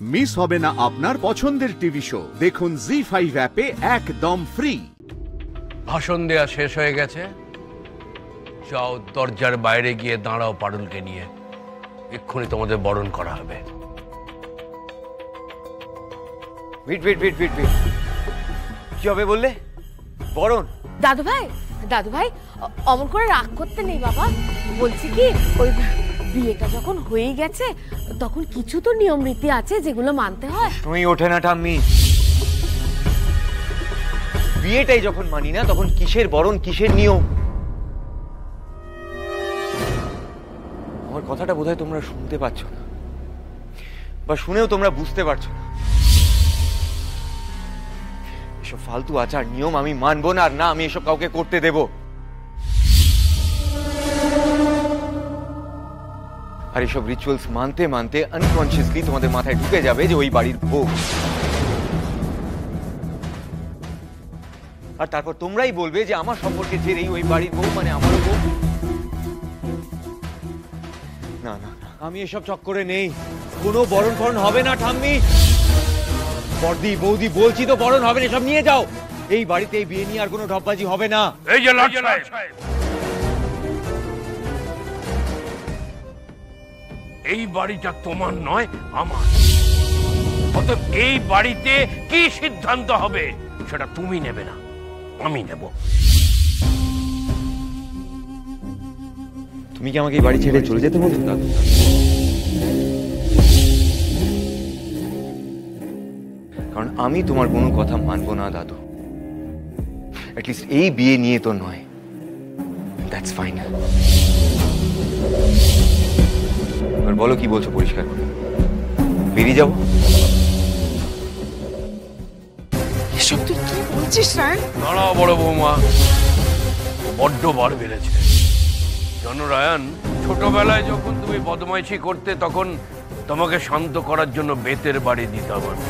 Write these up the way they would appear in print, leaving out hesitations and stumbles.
Miss হবে না আপনার পছন্দের টিভি শো। দেখুন জি5 অ্যাপে একদম ফ্রি। ভাষণ দেয়া শেষ হয়ে গেছে, যাও দরজার বাইরে গিয়ে দাঁড়াও পারুলকে নিয়ে, এক্ষুনি তোমাদের বরণ করা হবে। কি হবে বললে? বরণ? দাদু ভাই অমন করে রাগ করতে নেই বাবা। বলছি কি, ওই বিয়েটা যখন হয়ে গেছে তখন কিছু তো নিয়ম রীতি আছে যেগুলো মানতে হয়। তুমি ওঠে না ঠাম্মি, বিয়েটাই যখন মানি না তখন কিসের বরণ, কিসের নিয়ম? আমার কথাটা বোধহয় তোমরা শুনতে পাচ্ছ না, বা শুনেও তোমরা বুঝতে পারছো না। এসব ফালতু আচার নিয়ম আমি মানবো না, আর না আমি এসব কাউকে করতে দেব। আর এসব রিচুয়ালস মানতে মানতে আনকনসিয়াসলি তোমাদের মাথায় ঢুকে যাবে যে ওই বাড়ির ভোগ, আর তারপর তোমরাই বলবে যে আমার সম্পর্কে জেরেই ওই বাড়ির বউ মানে আমারও বউ। না না না, আমি এসব চক্করে নেই। কোনো বরণ ফরণ হবে না ঠাম্মি। বর্দি বৌদি বলছি তো, বরণ হবে না, সব নিয়ে যাও। এই বাড়িতে এই বিয়ে নিয়ে আর কোনো ঢপবাজি হবে না। এই যে লর্ড সাহেব, এই বাড়িটা তোমার নয়, আমার। অতএব এই বাড়িতে কি সিদ্ধান্ত হবে সেটা তুমি নেবে না, আমি নেব। তুমি কি আমাকে এই বাড়ি ছেড়ে চলে যেতে বলছো দাদু? কারণ আমি তোমার কোনো কথা মানবো না দাদু, অ্যাটলিস্ট এই বিয়ে নিয়ে তো নয়। That's fine. এবার বলো কি বলছো পরিষ্কার করে, বেরিয়ে যাবো? এসব তুই কি বলছিস রায়ন? দাঁড়াও বড় বৌমা, বড্ড বার বেড়েছে। জানো রায়ন, ছোটবেলায় যখন তুমি বদমাইশি করতে তখন তোমাকে শান্ত করার জন্য বেতের বাড়ি দিতাম আমি।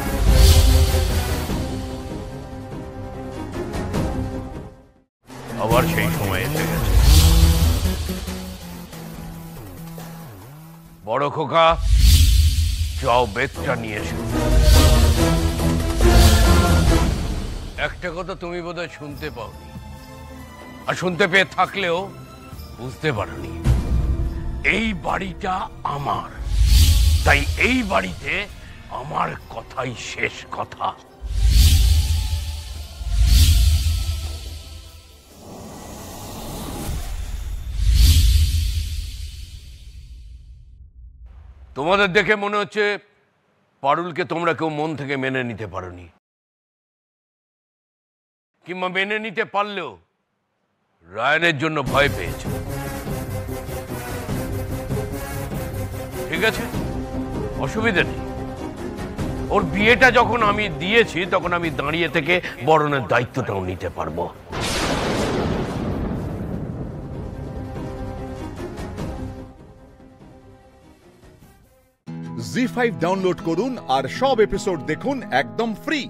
আবার সেই সময় এসে গেছে। বড় খোকা, যাও বেতটা নিয়ে এসো। একটা কথা তুমি বোধহয় শুনতে পাওনি, আর শুনতে পেয়ে থাকলেও বুঝতে পারোনি। এই বাড়িটা আমার, তাই এই বাড়িতে আমার কথাই শেষ কথা। তোমাদের দেখে মনে হচ্ছে পারুলকে তোমরা কেউ মন থেকে মেনে নিতে পারোনি, কিংবা মেনে নিতে পারলেও রায়নের জন্য ভয় পেয়েছে। ঠিক আছে, অসুবিধা নেই। ওর বিয়েটা যখন আমি দিয়েছি তখন আমি দাঁড়িয়ে থেকে বরণের দায়িত্বটাও নিতে পারবো। জি5 ডাউনলোড করুন আর সব এপিসোড দেখুন একদম ফ্রি।